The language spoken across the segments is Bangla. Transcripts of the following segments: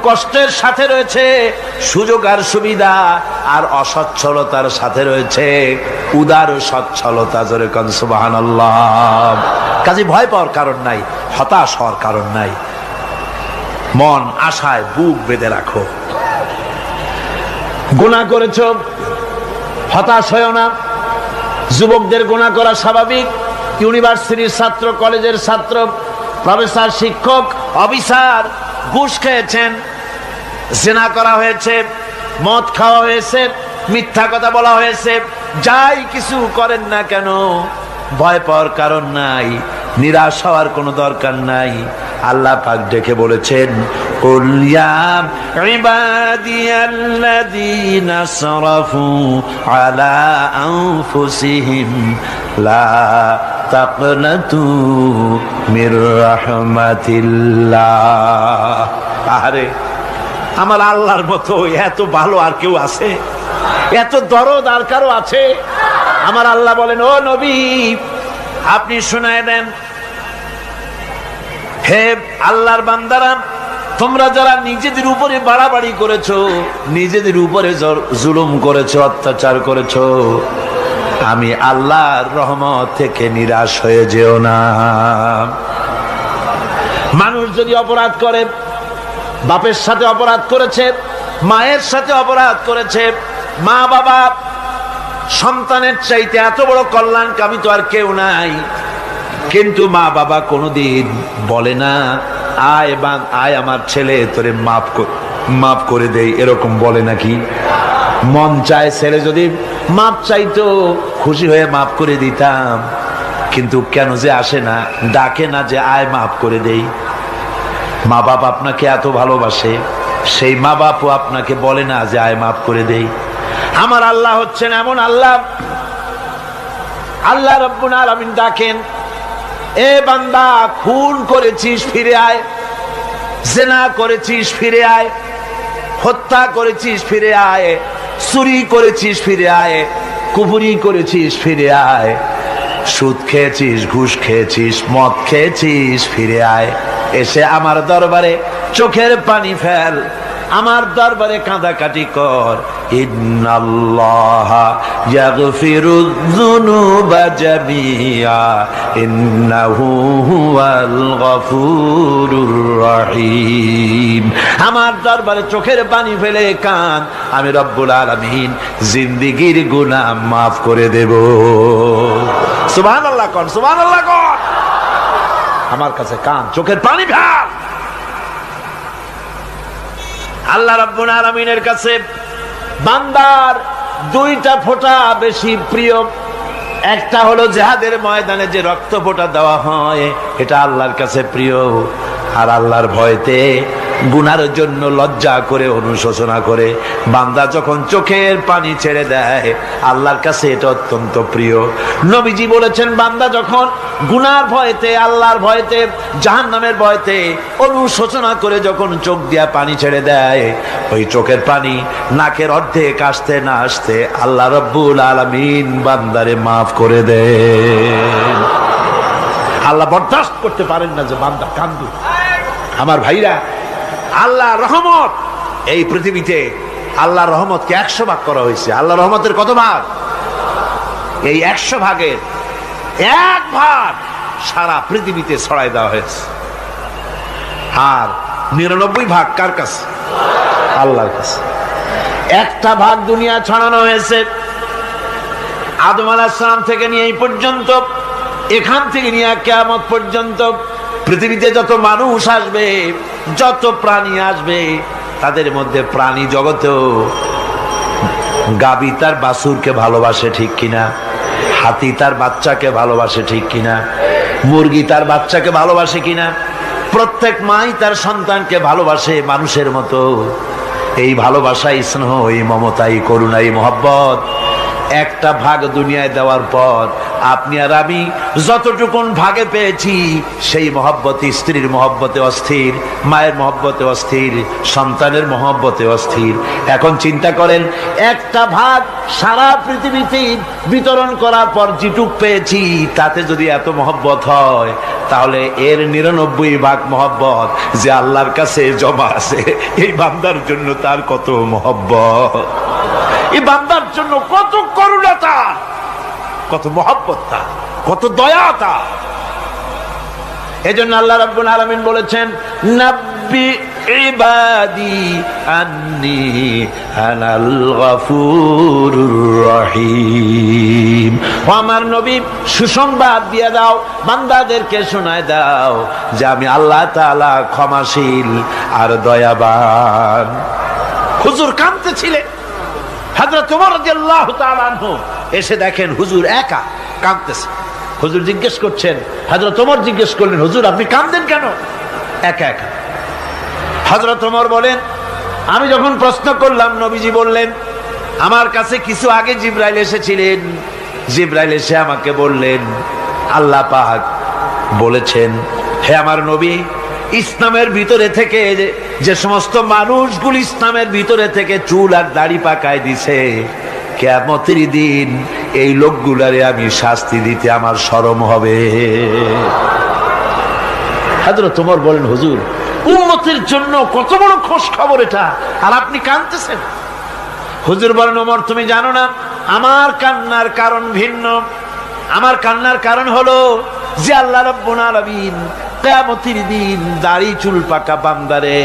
কষ্টের সাথে রয়েছে সুযোগ আর সুবিধা, আর অসচ্ছলতার সাথে রয়েছে উদার সচ্ছলতা। জোরে কোন সুবহানাল্লাহ। কাজে ভয় পাওয়ার কারণ নাই, হতাশ হওয়ার কারণ নাই। মন আশায় বুক বেঁধে রাখো। গুনাহ করেছ, হতাশ হয়েও না। যুবকদের গুনাহ করা স্বাভাবিক। ইউনিভার্সিটির ছাত্র, কলেজের ছাত্র, প্রফেসর, শিক্ষক, অফিসার ঘুষ খেয়েছেন, জিনা করা হয়েছে, মদ খাওয়া হয়েছে, মিথ্যা কথা বলা হয়েছে, যাই কিছু করেন না কেন ভয় পাওয়ার কারণ নাই, নিরাশ হওয়ার কোনো দরকার নাই। আল্লাহ পাক ডেকে বলেছেন, কুল ইয়া ইবাদিয়াল্লাযীনা আসরাফু আলা আনফুসিহিম লা তাকনাতু মির রাহমাতিল্লাহ। আরে আমার আল্লাহর মতো এত ভালো আর কেউ আছে? এত দরদ আর কারো আছে? আমার আল্লাহ বলেন, ও নবী আপনি শুনায় দেন, হে আল্লাহর বান্দারা, তোমরা যারা নিজেদের উপরে বাড়াবাড়ি করেছো, নিজেদের উপরে জুলুম করেছো, অত্যাচার করেছো, আমি আল্লাহর রহমত থেকে নিরাশ হয়ে যেও না। মানুষ যদি অপরাধ করে, বাপের সাথে অপরাধ করেছে, মায়ের সাথে অপরাধ করেছে, মা বাবা সন্তানের চাইতে এত বড় কল্যাণকামী তো আর কেউ নাই, কিন্তু মা বাবা কোনোদিন বলে না আয় আমার ছেলে তোরে মাফ করে দেই, এরকম বলে নাকি? মন চায় ছেলে যদি মাপ চাইতো খুশি হয়ে মাফ করে দিতাম, কিন্তু কেন যে আসে না, ডাকে না যে আয় মাফ করে দেই। মা বাপ আপনাকে এত ভালোবাসে, সেই মা বাপও আপনাকে বলে না যে আয় মাফ করে দেই। আমার আল্লাহ হচ্ছেন এমন আল্লাহ, আল্লাহ রাব্বুল আলামিন ডাকেন, এ বান্দা খুন করেছিস ফিরে আয়, জিনা করেছিস ফিরে আয়, হত্যা করেছিস ফিরে আয়, চুরি করেছিস ফিরে আয়, কুফরি করেছিস ফিরে আয়, সুদ খেয়েছিস, ঘুষ খেয়েছিস, মদ খেয়েছিস ফিরে আয়, এসে আমার দরবারে চোখের পানি ফেল, আমার দরবারে কাঁদাকাটি কর। ইন্নাল্লাহা ইয়াগফিরুয যুনুবা জামিআ ইন্নাহু হুয়াল গফুরুর রহিম। আমার দরবারে চোখের পানি ফেলে কান, আমি রব্বুল আলামিন জিন্দেগীর গুনাহ মাফ করে দেব। সুবহানাল্লাহ কোন, সুবহানাল্লাহ কোন। আমার কাছে কান, চোখের পানি ফেল। আল্লাহ রাব্বুল আলামিনের কাছে বান্দার দুইটা ফোঁটা বেশি প্রিয়। একটা হলো জিহাদের ময়দানে যে রক্ত ফোঁটা দেওয়া হয়, এটা আল্লাহর কাছে প্রিয়। আর আল্লাহর ভয়তে গুনার জন্য লজ্জা করে, অনুশোচনা করে বান্দা যখন চোখের পানি ছেড়ে দেয়, আল্লাহর কাছে এটা অত্যন্ত প্রিয়। নবীজি বলেছেন, বান্দা যখন গুনার ভয়তে, আল্লাহর ভয়তে, জাহান্নামের ভয়তে অনুশোচনা করে যখন চোখ দিয়া পানি ছেড়ে দেয়, ওই চোখের পানি নাকের অর্ধেক আসতে না আসতে আল্লাহ রাব্বুল আলামিন বান্দারে মাফ করে দেন। আল্লাহ বরদাস্ত করতে পারেন না যে বান্দা কান্দু। আমার ভাইরা, আল্লাহ রহমত, এই পৃথিবীতে আল্লাহর রহমতকে 100 ভাগ করা হয়েছে। আল্লাহ রহমতের কত ভাগ? এই 100 ভাগের 1 ভাগ সারা পৃথিবীতে ছড়াই দেওয়া হয়েছে। আর 99 ভাগ কার কাছে? আল্লাহর কাছে। একটা ভাগ দুনিয়া ছড়ানো হয়েছে আদম আলাইহিস সালাম থেকে নিয়ে এই পর্যন্ত, এখান থেকে নিয়ে কিয়ামত পর্যন্ত পৃথিবীতে যত মানুষ আসবে, যত প্রাণী আসবে, তাদের মধ্যে প্রাণী জগতেও গাবি তার বাছুরকে ভালোবাসে ঠিক কিনা, হাতি তার বাচ্চাকে ভালোবাসে ঠিক কিনা, মুরগি তার বাচ্চাকে ভালোবাসে কিনা, প্রত্যেক মাই তার সন্তানকে ভালোবাসে মানুষের মতো। এই ভালোবাসা, স্নেহ, এই মমতা, এই করুণা, এই মহব্বত একটা ভাগ দুনিয়ায় দেওয়ার পর আপনি আর আমি যতটুকুন ভাগে পেয়েছি সেই মহব্বতে, স্ত্রীর মহব্বতে অস্থির, মায়ের মহব্বতে অস্থির, সন্তানের মহব্বতে অস্থির। এখন চিন্তা করেন, একটা ভাগ সারা পৃথিবীতে বিতরণ করার পর যেটুক পেয়েছি তাতে যদি এত মহব্বত হয়, তাহলে এর 99 ভাগ মহব্বত যে আল্লাহর কাছে জমা আছে, এই বান্দার জন্য তার কত মহব্বত, এই বান্দার জন্য কত করুণাতা, কত মহব্বতটা, কত দয়াটা। এজন্য আল্লাহ রাব্বুল আলামিন বলেছেন, নাব্বি ইবাদি আন্নী আনাল গফুরুর রহিম। ও আমার নবী, সুসংবাদ দিয়ে দাও, বান্দাদেরকে শোনায় দাও যে আমি আল্লাহ তাআলা ক্ষমাশীল আর দয়াবান। হুজুর কাঁদতেছিলেন, হযরত ওমর রাদিয়াল্লাহু তাআলা আনহু এসে দেখেন হুজুর একা কাঁদতেছে। হুজুর জিজ্ঞেস করছেন, হযরত ওমর জিজ্ঞেস করলেন, হুজুর আপনি কাঁদেন কেন একা একা? হযরত ওমর বলেন, আমি যখন প্রশ্ন করলাম নবীজি বললেন, আমার কাছে কিছু আগে জিবরাইল এসেছিলেন, জিবরাইল এসে আমাকে বললেন আল্লাহ পাক বলেছেন, হে আমার নবী, ইসলামের ভিতরে থেকে যে সমস্ত মানুষগুলো ইসলামের ভিতরে থেকে চুল আর দাড়ি পাকায় দিছে, কিয়ামতের দিন এই লোকগুলারে আমি শাস্তি দিতে আমার শরম হবে। হযরত ওমর বলেন, হুজুর উম্মতের জন্য কত বড় খোঁজ খবর এটা, আর আপনি কাঁদতেছেন। হুজুর বলেন, ওমর তুমি জানো না, আমার কান্নার কারণ ভিন্ন। আমার কান্নার কারণ হলো যে আল্লাহ রাব্বুল আলামিন কিয়ামতের দিন দাড়ি চুল পাকা বান্দারে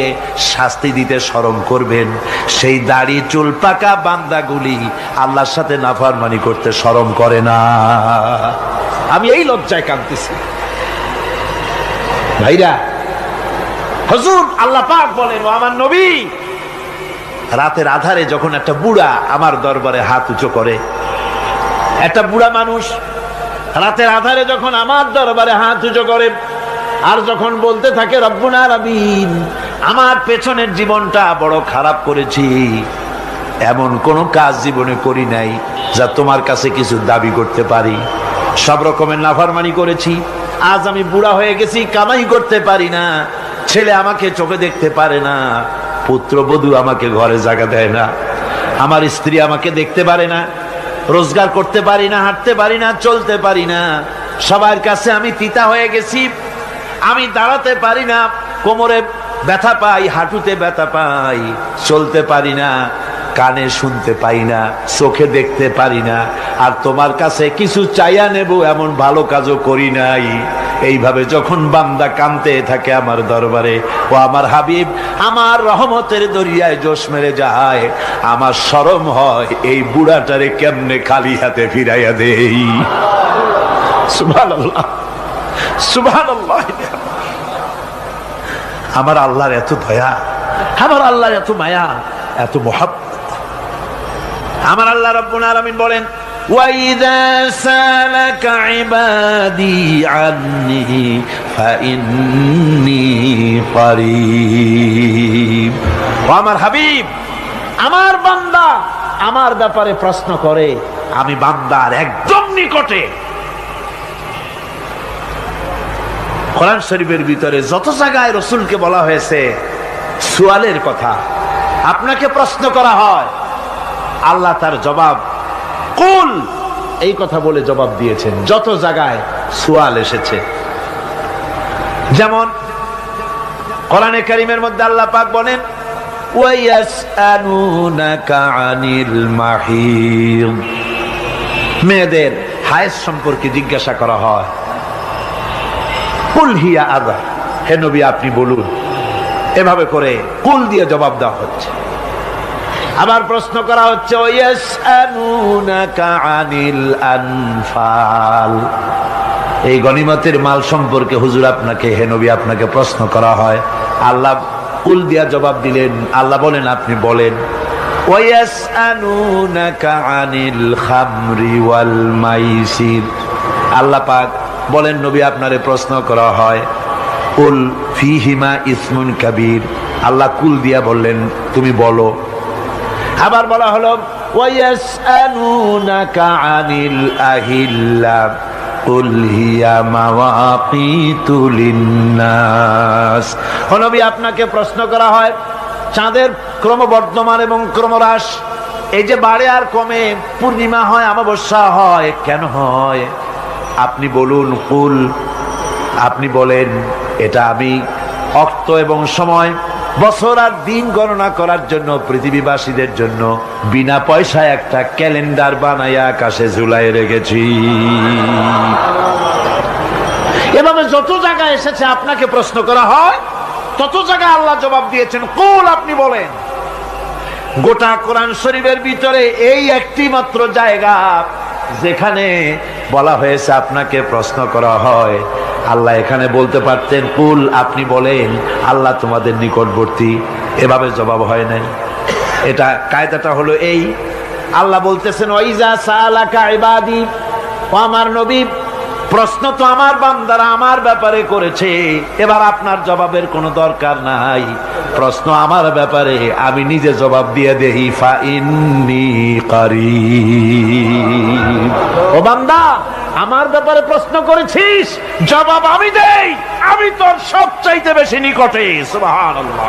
শাস্তি দিতে শরম করবেন, সেই দাড়ি চুল পাকা বান্দাগুলি আল্লাহর সাথে নাফরমানি করতে শরম করে না। আমি এই লজ্জায় কাঁদতেছি। ভাইরা, হুজুর আল্লাহ পাক বলেন, ও আমার নবী, রাতের আধারে যখন একটা বুড়া আমার দরবারে হাত উঁচু করে, একটা বুড়া মানুষ রাতের আধারে যখন আমার দরবারে হাত উঁচু করে আর যখন বলতে থাকে, রব্বুল আলামিন আমার পেছনের জীবনটা বড় খারাপ করেছি, এমন কোন কাজ জীবনে করি নাই যা তোমার কাছে কিছু দাবি করতে পারি, সব রকমের নাফরমানি করেছি, আজ আমি বুড়া হয়ে গেছি, কামাই করতে পারি না, ছেলে আমাকে চোখে দেখতে পারে না, পুত্রবধূ আমাকে ঘরে জায়গা দেয় না, আমার স্ত্রী আমাকে দেখতে পারে না, রোজগার করতে পারি না, হাঁটতে পারি না, চলতে পারি না, সবার কাছে আমি তিতা হয়ে গেছি, আমি দাঁড়াতে পারি না, কোমরে ব্যথা পাই, হাঁটুতে ব্যথা পাই, চলতে পারি না, কানে শুনতে পাই না, চোখে দেখতে পারি না, আর তোমার কাছে কিছু চাইয়া নেব এমন ভালো কাজও করি নাই। এইভাবে যখন বান্দা কাঁদতে থাকে আমার দরবারে, ও আমার হাবিব আমার রহমতের দরিয়ায় জোশ মেরে যায়, আমার শরম হয় এই বুড়াটারে কেমনে খালি হাতে ফিরাইয়া দেই। সুবহানাল্লাহ, সুবহানাল্লাহ। আমার আল্লাহর এত দয়া, আমার আল্লাহর এত মায়া, এত মহব্বত। আমার আল্লাহ রাব্বুল আলামিন বলেন, ওয়াইযা সালাকা ইবাদি আন্নী ফাইন্নী করিব। ও আমার হাবিব, আমার বান্দা আমার ব্যাপারে প্রশ্ন করে, আমি বান্দার একদম নিকটে। কোরআন শরীফের ভিতরে যত জায়গায় রাসূলকে বলা হয়েছে সুয়ালের কথা, আপনাকে প্রশ্ন করা হয়, আল্লাহ তার জবাব কুল এই কথা বলে জবাব দিয়েছেন। যত জায়গায় সুয়াল এসেছে, যেমন কোরআনে কারীমের মধ্যে আল্লাহ পাক বলেন, ওয়ায়াসআলুনাকা আনিল মাহিদ, মেয়েদের হায়েজ সম্পর্কে জিজ্ঞাসা করা হয়, কুল হিয়া আযা, হে নবী আপনি বলুন। এভাবে করে কুল দিয়ে জবাব দেওয়া হচ্ছে। আবার প্রশ্ন করা হচ্ছে, ওয়ায়াসআলুনাকা আনিল আনফাল, এই গনিমতের মাল সম্পর্কে হুজুর আপনাকে, হে নবী আপনাকে প্রশ্ন করা হয়। আল্লাহ কুল দিয়া জবাব দিলেন, আল্লাহ বলেন আপনি বলেন। ওয়ায়াসআলুনাকা আনিল খামরি ওয়াল মাইসির, আল্লাহ পাক বলেন নবী আপনারে প্রশ্ন করা হয়, কুল ফীহিমা ইসমুন কাবীর, আল্লাহ কুল দিয়া বললেন তুমি বলো। আবার বলা হলো ওয়ায়াসআলুনাকা আনিল আহিল্লা কুল হিয়া মাওয়াকিতু লিন্নাস। ও নবী, আপনাকে প্রশ্ন করা হয় চাঁদের ক্রমবর্ধমান এবং ক্রমহ্রাস, এই যে বাড়ে আর কমে, পূর্ণিমা হয় অমাবস্যা হয়, কেন হয়? আপনি বলুন, কুল, আপনি বলেন, এটা আমি অক্ত এবং সময়, বছর আর দিন গণনা করার জন্য পৃথিবীবাসীদের জন্য বিনা পয়সায় একটা ক্যালেন্ডার বানাইয়া আকাশে ঝুলাই রেখেছি। এভাবে যত জায়গায় এসেছে আপনাকে প্রশ্ন করা হয়, তত জায়গায় আল্লাহ জবাব দিয়েছেন কুল, আপনি বলেন। গোটা কোরআন শরীফের ভিতরে এই একটি মাত্র জায়গা যেখানে বলা হয়েছে আপনাকে প্রশ্ন করা হয়। আল্লাহ এখানে বলতে পারতেন কুল, আপনি বলেন, আল্লাহ তোমাদের নিকটবর্তী, এভাবে জবাব হয় নাই। এটা কায়দাটা হলো এই, আল্লাহ বলতেছেন ওয়াইজা সালাকা ইবাদি, ও আমার নবী, প্রশ্ন তো আমার বান্দারা আমার ব্যাপারে করেছে, এবার আপনার জবাবের কোনো দরকার নাই। প্রশ্ন আমার ব্যাপারে, আমি নিজে জবাব দিয়ে দেই, ফা ইন্নী কারীব। ও বান্দা, আমার ব্যাপারে প্রশ্ন করেছিস, জবাব আমি দেই, আমি তোর সবচাইতে বেশি নিকটে। সুবহানাল্লাহ,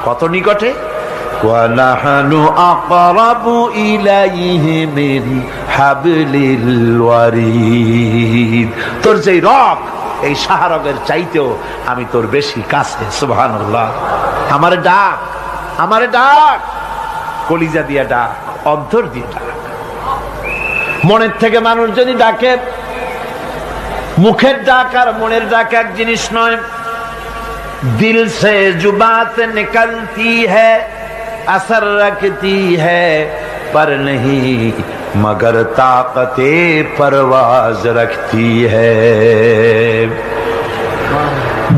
কত নিকটে? ওয়ানাহানু আকরাবু ইলাইহি মিন হাবলিল ওয়ারিদ। তোর যে রগ, এই শাহরগের চাইতেও আমি তোর বেশি কাছে। সুবহানাল্লাহ। আমারে ডাক, আমারে ডাক, কলিজা দিয়া ডাক, অন্তর দিয়ে ডাক। মনের থেকে মানুষ যদি ডাকে, মুখের ডাক আর মনের ডাক এক জিনিস নয়। দিল সে জুবাত নিকলতি হ্যায়, असर रखती है पर नहीं मगर ताकते परवाज रखती है।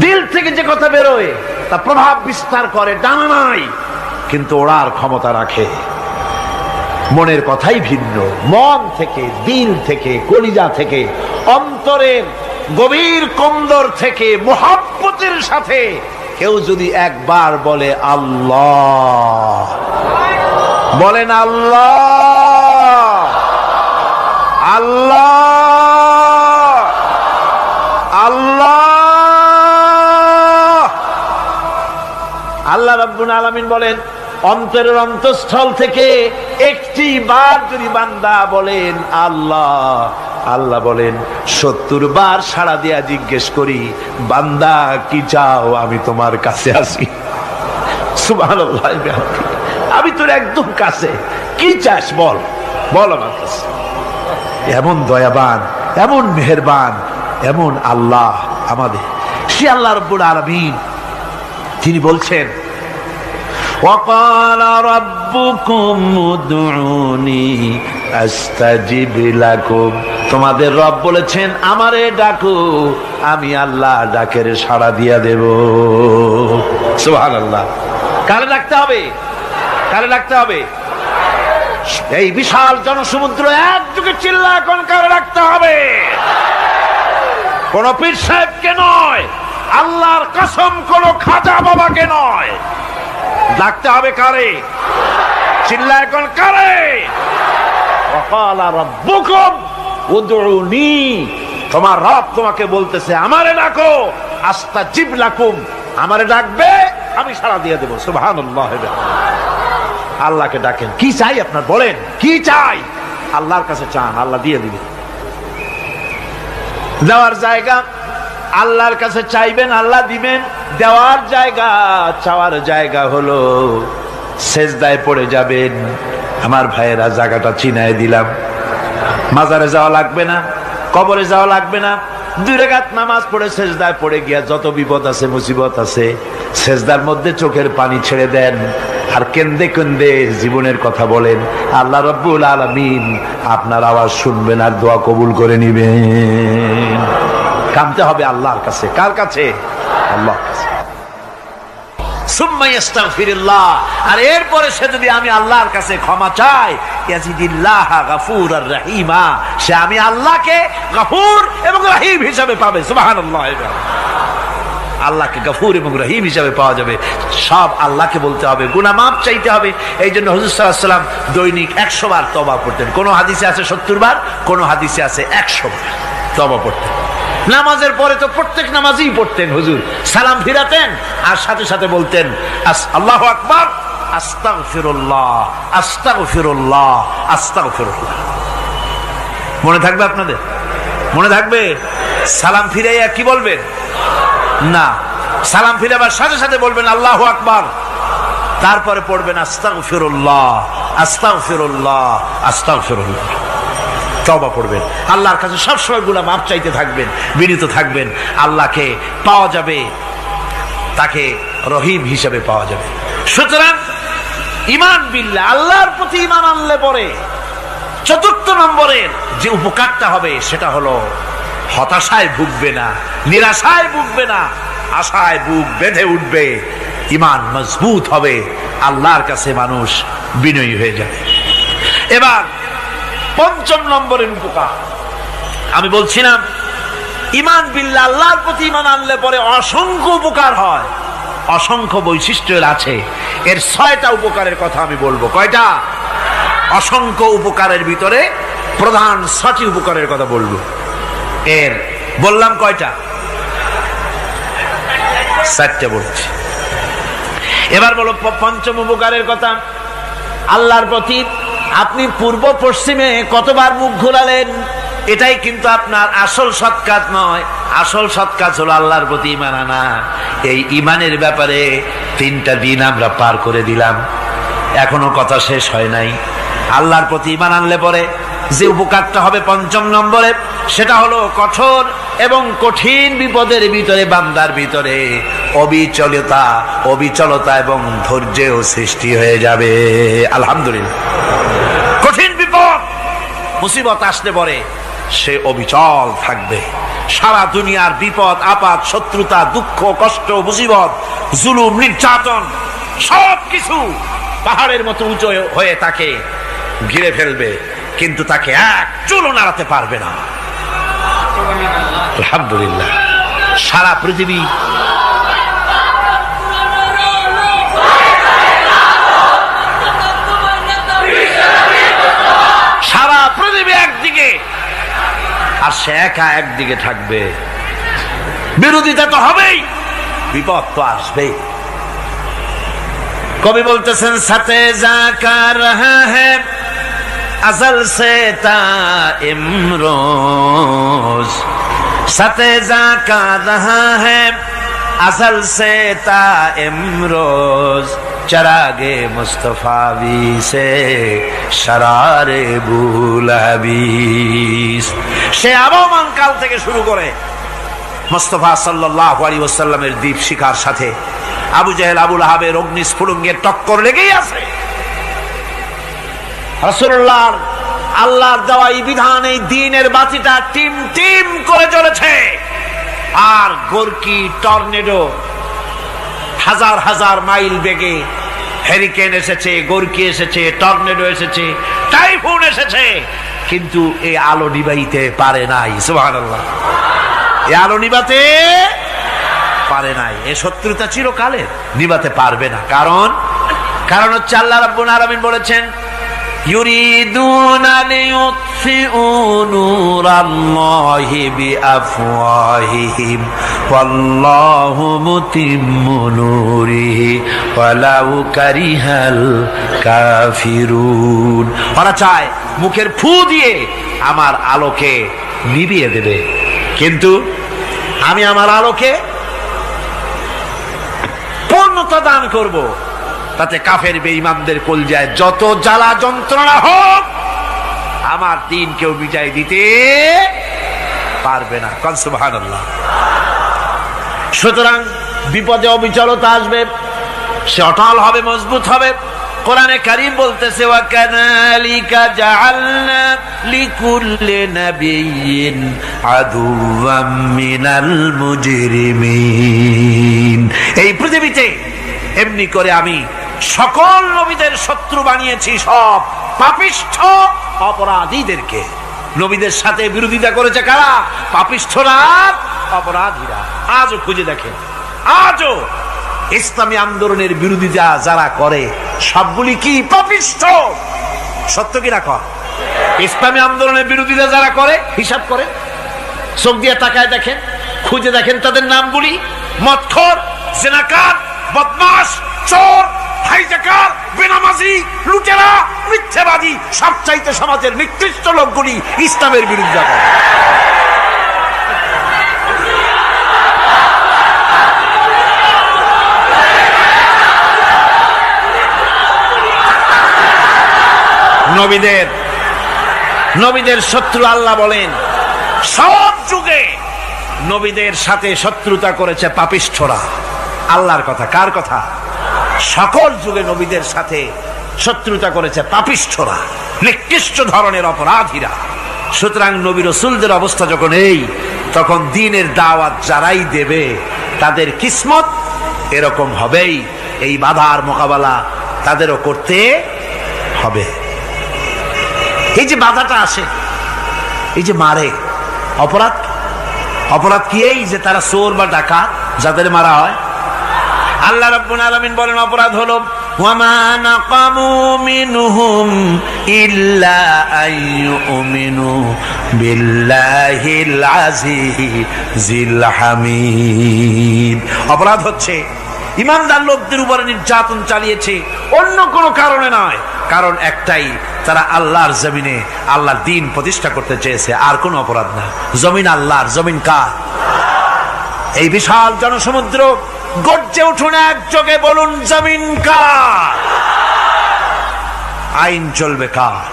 দিল থেকে যে কথা বেরোয় তা প্রভাব বিস্তার করে, ডানা নাই কিন্তু ওড়ার ক্ষমতা রাখে। মনের কথাই ভিন্ন। মন থেকে, দিল থেকে, কলিজা থেকে, অন্তরের গভীর কন্দর থেকে মুহাব্বতের সাথে কেউ যদি একবার বলে আল্লাহ, বলেন আল্লাহ, আল্লাহ, আল্লাহ, আল্লাহ রাব্বুল আলামিন বলেন, অন্তরের অন্তঃস্থল থেকে একটি বার যদি বান্দা বলেন আল্লাহ, আল্লাহ বলেন 70 বার সাড়া দিয়া জিজ্ঞেস করি, বান্দা কি চাও, আমি তোমার কাছে আসি। সুবহানাল্লাহ, আমি তোর একদম কাছে, কি চাস বল, বল আমার কাছে। এমন দয়াবান, এমন মেহেরবান, এমন আল্লাহ আমাদের। সে আল্লাহ রাব্বুল আলামিন তিনি বলছেন, وقال ربكم ادعوني استجب لكم। তোমাদের রব বলেছেন আমারে ডাকো, আমি আল্লাহ ডাকের সাড়া দিয়া দেব। সুবহানাল্লাহ। কারে ডাকতে হবে? কারে ডাকতে হবে? এই বিশাল জনসমুদ্র একযোগে চিল্লা কোন কারে ডাকতে হবে? কোন পীর সাহেবকে নয়, আল্লাহর কসম কোন খাজা বাবাকে নয়, ডাকতে হবে কারে? চিল্লা কোন কারে? وقال ربكم ادعوني, তোমার রব তোমাকে বলতেছে আমারে ডাকো, আস্তাজিব লাকুম, আমারে ডাকবে আমি সাড়া দিয়ে দেব। সুবহানাল্লাহ। আল্লাহকে ডাকেন, কি চাই আপনার বলেন, কি চাই? আল্লাহর কাছে চান, আল্লাহ দিয়ে দিবেন। দেওয়ার জায়গা আল্লাহর কাছে চাইবেন, আল্লাহ দিবেন। দেওয়ার জায়গা, চাওয়ার জায়গা হলো সেজদায় পড়ে যাবেন। আমার ভাইয়েরা, জায়গাটা চিনায় দিলাম। মাজারে যাওয়া লাগবে না, কবরে যাওয়া লাগবে না। 2 রাকাত নামাজ পড়ে সেজদায় পড়ে গিয়া যত বিপদ আছে, মুসিবত আছে, সেজদার মধ্যে চোখের পানি ছেড়ে দেন আর কেন্দে কেন্দে জীবনের কথা বলেন। আল্লাহ রাব্বুল আলামিন আপনার আওয়াজ শুনবেন আর দোয়া কবুল করে নিবেন। কাঁদতে হবে আল্লাহর কাছে। কার কাছে? আল্লাহর কাছে। সুম্মা ইস্তাগফিরুল্লাহ, আর এরপরে সে যদি আমি আল্লাহর কাছে ক্ষমা চাই, ইয়াজিদিল্লাহ গফুরার রহিমা, সে আমি আল্লাহকে গফুর এবং রহিম হিসাবে পাবে। সুবহানাল্লাহ। আল্লাহকে গফুর এবং রহিম হিসাবে পাওয়া যাবে। সব আল্লাহকে বলতে হবে, গুনাহ মাফ চাইতে হবে। এই জন্য হুজুর সাল্লাল্লাহু আলাইহি ওয়াসাল্লাম দৈনিক 100 বার তওবা পড়তেন। কোন হাদিসে আছে 70 বার, কোন হাদিসে আছে 100 বার তওবা পড়তেন। নামাজের পরে তো প্রত্যেক নামাজই পড়তেন হুজুর, সালাম ফিরাতেন আর সাথে সাথে বলতেন আল্লাহু আকবার, আস্তাগফিরুল্লাহ, আস্তাগফিরুল্লাহ, আস্তাগফিরুল্লাহ। মনে থাকবে আপনাদের? মনে থাকবে? সালাম ফিরাইয়া কি বলবেন? না, সালাম ফিরাবার সাথে সাথে বলবেন আল্লাহু আকবার, তারপরে পড়বেন আস্তাগফিরুল্লাহ, আস্তাগফিরুল্লাহ, আস্তাগফিরুল্লাহ। তওবা পড়বেন, আল্লাহর কাছে সবসময় গুনাহ মাফ চাইতে থাকবেন, বিনীত থাকবেন। আল্লাহকে পাওয়া যাবে, তাকে রহিম হিসেবে পাওয়া যাবে। সুতরাং ঈমান বিল্লাহ, আল্লাহর প্রতি ঈমান আনলে পরে চতুর্থ নম্বরের যে উপকারটা হবে সেটা হলো হতাশায় ভুগবে না, নিরাশায় ভুগবে না, আশায় বুক বেঁধে উঠবে, ঈমান মজবুত হবে, আল্লাহর কাছে মানুষ বিনয়ী হয়ে যাবে। এবার পঞ্চম নম্বরের উপকার আমি বলছিলাম, ঈমান বিল্লাহ, আল্লাহর প্রতি ঈমান আনলে পরে অসংখ্য উপকার হয়, অসংখ্য বৈশিষ্ট্য আছে। এর 6টা উপকারের কথা আমি বলবো। কয়টা? অসংখ্য উপকারের ভিতরে প্রধান 6টি উপকারের কথা বলবো। এর বললাম কয়টা? 4টে বলছি। এবার বলো পঞ্চম উপকারের কথা। আল্লাহর প্রতি আপনি পূর্ব পশ্চিমে কতবার মুখ ঘোরালেন, এটাই কিন্তু আপনার আসল সৎ কাজ নয়। আসল সৎ কাজ হলো আল্লাহর প্রতি ঈমান আনা। এই ঈমানের ব্যাপারে 3টা দিন আমরা পার করে দিলাম, এখনো কথা শেষ হয় নাই। আল্লাহর প্রতি ঈমান আনলে পরে যে উপকারটা হবে পঞ্চম নম্বরে, সেটা হলো কঠোর এবং কঠিন বিপদের ভিতরে বান্দার ভিতরে অবিচলতা এবং ধৈর্যের সৃষ্টি হয়ে যাবে। আলহামদুলিল্লাহ। কঠিন বিপদ মুসিবত আসলে পরে সে অবিচল থাকবে। সারা দুনিয়ার বিপদ আপদ, শত্রুতা, দুঃখ, কষ্ট, মুসিবত, জুলুম, নির্যাতন সবকিছু পাহাড়ের মতো উঁচু হয়ে তাকে ঘিরে ফেলবে, কিন্তু তাকে এক চুলও নাড়াতে পারবে না। আলহামদুলিল্লাহ। সারা পৃথিবী একদিকে আর সে একা একদিকে থাকবে। বিরোধিতা তো হবেই, বিপদ তো আসবেই। কবি বলতেছেন, সাথে জাকা রহা হ্যায় अज़ल से ता इमरोज, सते जाका रहा है अज़ल से ता इमरोज, चरागे मुस्तफावी से शरारे बुलहबीस। সে আবহমান কাল থেকে শুরু করে মুস্তাফা সাল্লাল্লাহু আলাইহি ওয়াসাল্লামের দীপ শিখার সাথে আবু জাহেল, আবু লাহাবের অগ্নিস্ফুলিঙ্গের টক্কর লেগেই আছে। রাসূলুল্লাহ আল্লাহর দেওয়া এই বিধান, এই দ্বীনের বাতিটা টিম টিম করে জ্বলেছে। আর গোরকি, টর্নেডো, হাজার হাজার মাইল বেগে হেরিকেন এসেছে, গোরকি এসেছে, টর্নেডো এসেছে, টাইফুন এসেছে, কিন্তু এই আলো নিবাইতে পারে নাই। সুবহানাল্লাহ। এই আলো নিবাতে পারে নাই। এই শত্রুতা চিরকালের, নিবাতে পারবে না। কারণ হচ্ছে আল্লাহ রাব্বুল আলামিন বলেছেন, يريدون ليطفئوا نور الله بأفواههم والله متم نوره ولو كره الكافرون। ওরা চায় মুখের ফু দিয়ে আমার আলোকে নিভিয়ে দেবে, কিন্তু আমি আমার আলোকে পূর্ণতা দান করব। তাতে কাফের বেঈমানদের কলজায় যত জ্বালা যন্ত্রণা হোক, আমার দ্বীন কেউ মিটাই দিতে পারবে না। সুবহানাল্লাহ। সুতরাং বিপদে অবিচলতা আসবে, সে অটল হবে, মজবুত হবে। কোরআনে কারীম বলতেছে, ওয়া কাযালিকা জাআলনা লিকুল্লি নাবিয়্যিন আদুওয়াম মিনাল মুজরিমিন। এই পৃথিবীতে এমনি করে আমি সকল নবীদের শত্রু বানিয়েছি, সব পাপিষ্ঠ অপরাধীদেরকে। নবীদের সাথে বিরোধিতা করেছে কারা? পাপিষ্ঠরা, অপরাধীরা। আজও খুঁজে দেখেন আজও ইসলামী আন্দোলনের বিরোধিতা যারা করে সবগুলি কি পাপিষ্ঠ? সত্য কিনা কর? ইসলামী আন্দোলনের বিরোধিতা যারা করে হিসাব করে, চোখ দিয়ে তাকায় দেখেন, খুঁজে দেখেন তাদের নামগুলি। মদখোর, জিনাকার, বদমাশ, চোর, হাইজাকার, বেনামাজি, লুটেরা, মিথ্যাবাদী, সবচাইতে সমাজের নিকৃষ্ট লোকগুলি ইসলামের বিরুদ্ধে করে। নবীদের শত্রু আল্লাহ বলেন সব যুগে নবীদের সাথে শত্রুতা করেছে পাপিষ্ঠরা। আল্লাহর কথা, কার কথা? সকল যুগে নবীদের সাথে শত্রুতা করেছে পাপিষ্ঠরা, নিকৃষ্ট ধরনের অপরাধীরা। সুতরাং নবী রাসূলদের অবস্থা যখন এই, তখন দ্বীনের দাওয়াত যারাই দেবে তাদের কিসমত এরকম হবেই। এই বাধার মোকাবেলা তাদেরও করতে হবে। এই যে বাধাটা আসে, এই যে মারে, অপরাধ কি? এই যে তারা চোর বা ডাকাত যাদের মারা হয়। আল্লাহ রাব্বুল আলামিন বলেন অপরাধ হলো ওয়ামা নাকামু মিনহুম ইল্লা আইয়ুমিনু বিল্লাহিল আজিজিল হামিদ। অপরাধ হচ্ছে ইমানদার লোকদের উপরে নির্যাতন চালিয়েছে, অন্য কোনো কারণে নয়। কারণ একটাই, তারা আল্লাহর জমিনে আল্লাহর দ্বীন প্রতিষ্ঠা করতে চেয়েছে, আর কোনো অপরাধ না। জমিন আল্লাহর, জমিন কার? এই বিশাল জনসমুদ্র গর্জে উঠুন একযোগে, বলুন জমিন কার? আইন চলবে কার?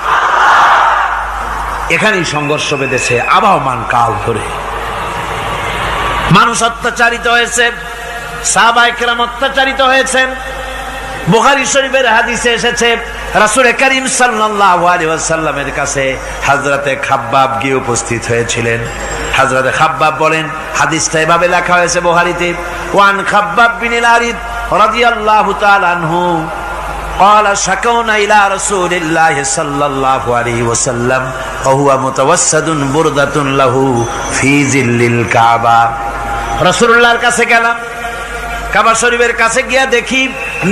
এখানেই সংঘর্ষ বেঁধেছে আবহমান কাল ধরে। মানুষ অত্যাচারিত হয়েছে, সাহাবায়ে কেরাম অত্যাচারিত হয়েছেন। বুখারী শরীফের হাদিসে এসেছে রাসূল করিম সাল্লাল্লাহু আলাইহি ওয়াসাল্লামের কাছে হযরতে খাব্বাব গিয়ে উপস্থিত হয়েছিলেন। হযরতে খাব্বাব বলেন, হাদিসটা এভাবে লেখা হয়েছে বুখারীতে, ওয়ান খাব্বাব বিন আরিদ রাদিয়াল্লাহু তাআলা আনহু قال شكونا إلى رسول الله صلى الله عليه وسلم وهو متوسد بردة له في ظل الكعبة। রাসূলুল্লাহর কাছে গেলাম, কাবা শরীফের কাছে গিয়ে দেখি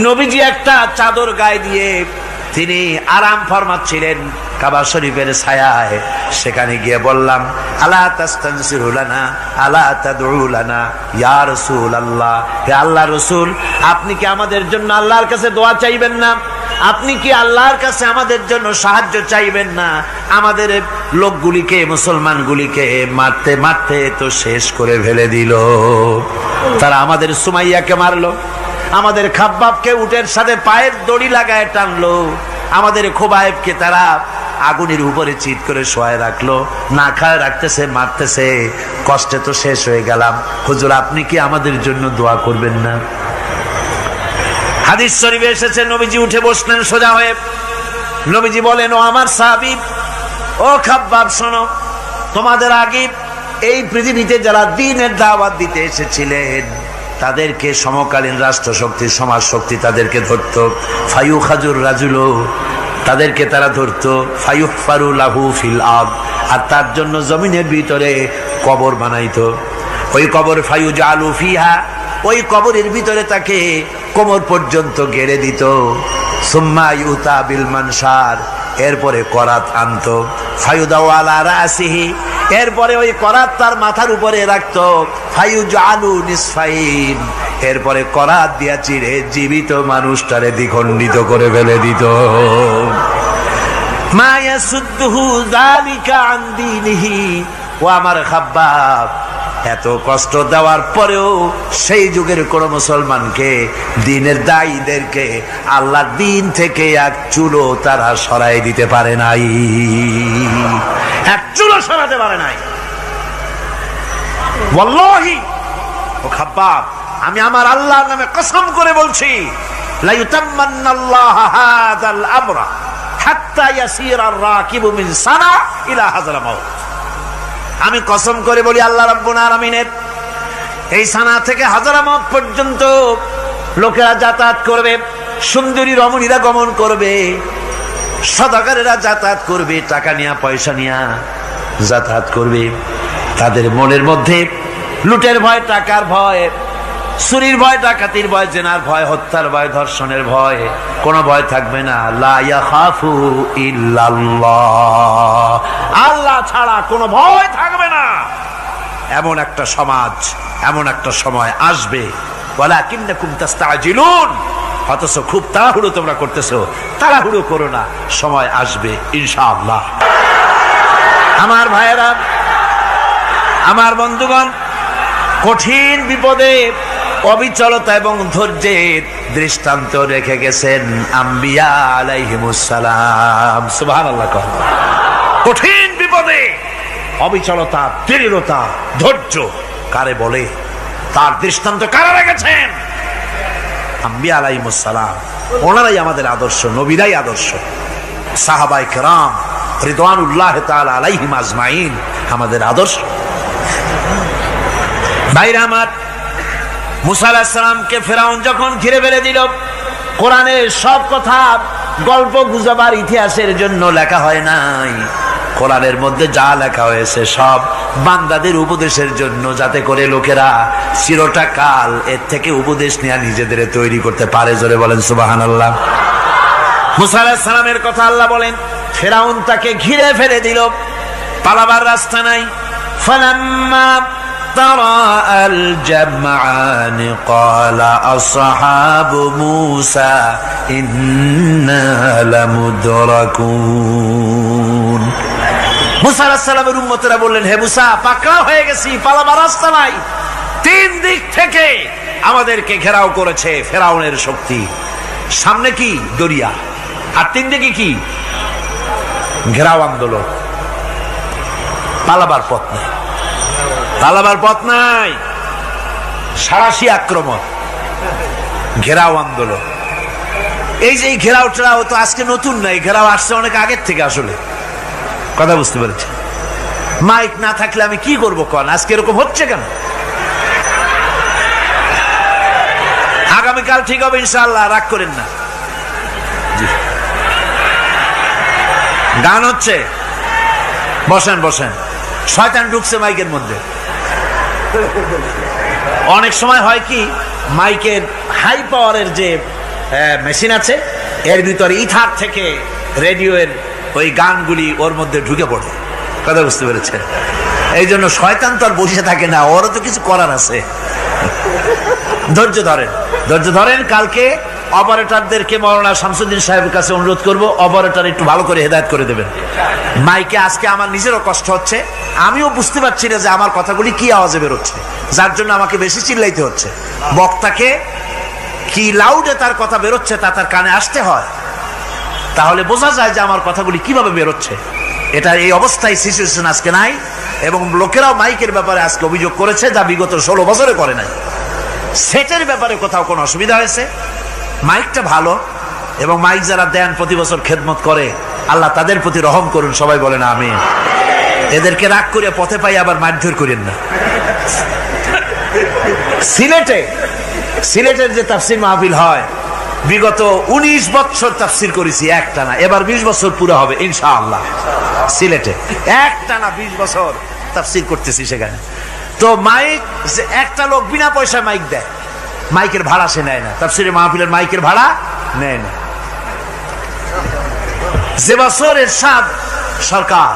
নবীজি একটা চাদর গায়ে দিয়ে তিনি আরাম ফরমাচ্ছিলেন কাবা শরীফের ছায়ায়। সেখানে গিয়ে বললাম, আলা তাস্তানসিরু লানা আলা তাদউ লানা ইয়া রাসূলুল্লাহ, হে আল্লাহর রাসূল, আপনি কি আমাদের জন্য আল্লাহর কাছে দোয়া চাইবেন না? আপনি কি আল্লাহর কাছে আমাদের জন্য সাহায্য চাইবেন না? আমাদের লোকগুলিকে, মুসলমানগুলিকে মারতে মারতে তো শেষ করে ফেলে দিল। তারা আমাদের সুমাইয়াকে মারলো, আমাদের খাব্বাবকে উটের সাথে পায়ের দড়ি লাগায় টানলো, আমাদের খোবায়েবকে তারা আগুনের উপরে চিৎ করে শোয়ায় রাখলো, না খায় রাখতেছে, মারতেছে। কষ্টে তো শেষ হয়ে গেলাম, হুজুর আপনি কি আমাদের জন্য দোয়া করবেন না? হাদিস শরীফে এসেছে নবীজি উঠে বসলেন সোজা হয়ে। নবীজি বলেন, ও আমার সাহাবী, ও খাব্বাব শোনো, তোমাদের আগে এই পৃথিবীতে যারা দ্বীনের দাওয়াত দিতে এসেছিলেন তাদেরকে সমকালীন রাষ্ট্রশক্তি, সমাজ শক্তি তাদেরকে ধরত। ফায়ুখাজুর রাজুলো, তাদেরকে তারা ধরত। ফায়ুহফারু লাহু ফিল আরদ, আর তার জন্য জমিনের ভিতরে কবর বানাইতো। ওই কবর ফায়ুজালু ফিহা, ওই কবরের ভিতরে তাকে কোমর পর্যন্ত গেড়ে দিত। সুম্মা ইউতা বিল মানশার, এরপরে করাত আনতো। ফায়ুদাউ আলা রাসিহি, এরপরে ওই করাত তার মাথার উপরে রাখতো। ফায়ুজালু নিসফাইন, এরপরে করাত দিয়া চিরে জীবিত মানুষটারে দ্বিখণ্ডিত করে ফেলে দিত। মা ইয়াসুদ্দুহু যালিকা আন দীনিহি, ও আমার খাব্বাব, এত কষ্ট দেওয়ার পরেও সেই যুগের কোন মুসলমানকে, দ্বীনের দায়ীদেরকে আল্লাহর দ্বীন থেকে এক চুলো তারা সরাই দিতে পারে নাই, এক চুলো সরাতে পারে নাই। ওয়াল্লাহি, ও খাব্বাব, আমি আমার আল্লাহর নামে কসম করে বলছি, লা ইউতাম্মান্নাল্লাহু হাযাল আমরা হাত্তা ইয়াসিরা আর-রাকিবু মিন সানা ইলা হাযাল মাউত। আমি কসম করে বলি, আল্লাহ রাব্বুল আলামিনের এই সানা থেকে হাজারামত পর্যন্ত লোকেরা যাতায়াত করবে, সুন্দরী রমণীরা গমন করবে, সদাগরেরা যাতায়াত করবে, টাকা নিয়া পয়সা নিয়া যাতায়াত করবে। তাদের মনের মধ্যে লুটের ভয়, টাকার ভয়, চুরির ভয়, ডাকাতির ভয়, জেনার ভয়, হত্যার ভয়, ধর্ষণের ভয়, কোন ভয় থাকবে না। লা ইয়াখাফু ইল্লাল্লাহ, আল্লাহ ছাড়া কোনো ভয় থাকবে না। এমন একটা সমাজ, এমন একটা সময় আসবে। ওয়ালাকিন্নাকুম তাস্তাজিলুন, অথচ খুব তাড়াহুড়ো তোমরা করতেছো। তাড়াহুড়ো করো না, সময় আসবে ইনশাআল্লাহ। আমার ভাইয়েরা, আমার বন্ধুগণ, কঠিন বিপদে অবিচলতা এবং ধৈর্যের দৃষ্টান্ত রেখে গেছেন আম্বিয়া আলাইহিমুস সালাম। সুবহানাল্লাহ। কঠিন বিপদে অবিচলতা, দৃঢ়তা, ধৈর্য কারে বলে, তার দৃষ্টান্ত কারা রেখেছেন? আম্বিয়া আলাইহিমুস সালাম। ওনারাই আমাদের আদর্শ, নবীরাই আদর্শ। সাহাবায়ে কেরাম রিদওয়ানুল্লাহ তাআলা আলাইহিম আজমাইন আমাদের আদর্শ। ভাইরা আমার, মুসা আলাইহিস সালামকে ফেরাউন যখন ঘিরে ফেলে দিল, কোরআনের সব কথা গল্প গুজবার ইতিহাসের জন্য লেখা হয় নাই। কোরআনের মধ্যে যা লেখা হয়েছে সব বান্দাদের উপদেশের জন্য, যাতে করে লোকেরা চিরটা কাল এর থেকে উপদেশ নেওয়া নিজেদের তৈরি করতে পারে। জোরে বলেন সুবহানাল্লাহ। মুসা আলাইহিস সালামের কথা আল্লাহ বলেন, ফেরাউন তাকে ঘিরে ফেলে দিল, পালাবার রাস্তা নাই। ফালাম্মা تراءى الجمعان قال أصحاب موسى إنا لمدركون। মুসা আলাইহিস সালামের উম্মতেরা বললেন, হে মুসা, পাকড়াও হয়ে গেছি, পালাবার রাস্তা নাই। তিন দিক থেকে আমাদেরকে ঘেরাও করেছে ফেরাউনের শক্তি। সামনে কি? দরিয়া, আর তিন দিকে কি? ঘেরাও আন্দোলন। পালাবার পথ নেই, পালাবার পথ নাই। সারাশি আক্রমণ, ঘেরাও আন্দোলন। এই যে ঘেরাও টেরাও তো আজকে নতুন নাই, ঘেরাও আসছে অনেক আগের থেকে। আসলে কথা বুঝতে পেরেছি। মাইক না থাকলে আমি কি করবো কোন? আজকে এরকম হচ্ছে কেন? আগামীকাল ঠিক হবে ইনশাআল্লাহ, রাগ করেন না। গান হচ্ছে, বসেন বসেন। শয়তান ঢুকছে মাইকের মধ্যে। অনেক সময় হয় কি, মাইকের হাই পাওয়ারের যে মেশিন আছে, এর ভিতরে ইথার থেকে রেডিওর ওই গানগুলি ওর মধ্যে ঢুকে পড়ে। কথা বুঝতে পেরেছে? এই জন্য শয়তান তো আর বসে থাকে না, ওরও তো কিছু করার আছে। ধৈর্য ধরেন, ধৈর্য ধরেন। কালকে অপারেটরদেরকে মাওলানা শামসুদ্দিন সাহেবের কাছে অনুরোধ করব, অপারেটর একটু ভালো করে হেদায়েত করে দেবেন মাইকে। আজকে আমার নিজেরও কষ্ট হচ্ছে, আমিও বুঝতে পারছি না যে আমার কথাগুলি কি আওয়াজে বেরোচ্ছে, যার জন্য আমাকে বেশি চিল্লাইতে হচ্ছে। বক্তাকে কি লাউডে তার কথা বেরোচ্ছে তা তার কানে আসতে হয়, তাহলে বোঝা যায় যে আমার কথাগুলি কিভাবে বেরোচ্ছে। এটা এই অবস্থায় সিচুয়েশন আজকে নাই, এবং লোকেরাও মাইকের ব্যাপারে আজকে অভিযোগ করেছে, যা বিগত 16 বছরে করে নাই। সেটের ব্যাপারে কোথাও কোনো অসুবিধা হয়েছে? মাইকটা ভালো, এবং মাইক যারা দেন প্রতি বছর খেদমত করে, আল্লাহ তাদের প্রতি রহম করুন। সবাই বলেন আমিন। এদেরকে রাগ করে পথে পাই আবার মারধর করেন না। সিলেটের যে তাফসির মাহফিল হয়, বিগত 19 বছর তাফসির করেছি একটানা, এবার 20 বছর পুরো হবে ইনশাআল্লাহ। সিলেটে একটানা 20 বছর তাফসির করতেছি সেখানে। তো মাইক, একটা লোক বিনা পয়সায় মাইক দেয়, মাইকের ভাড়া সে নেয় না। তাফসিরের মাহফিলের মাইকের ভাড়া নেয় না। যে বছর এরশাদ সরকার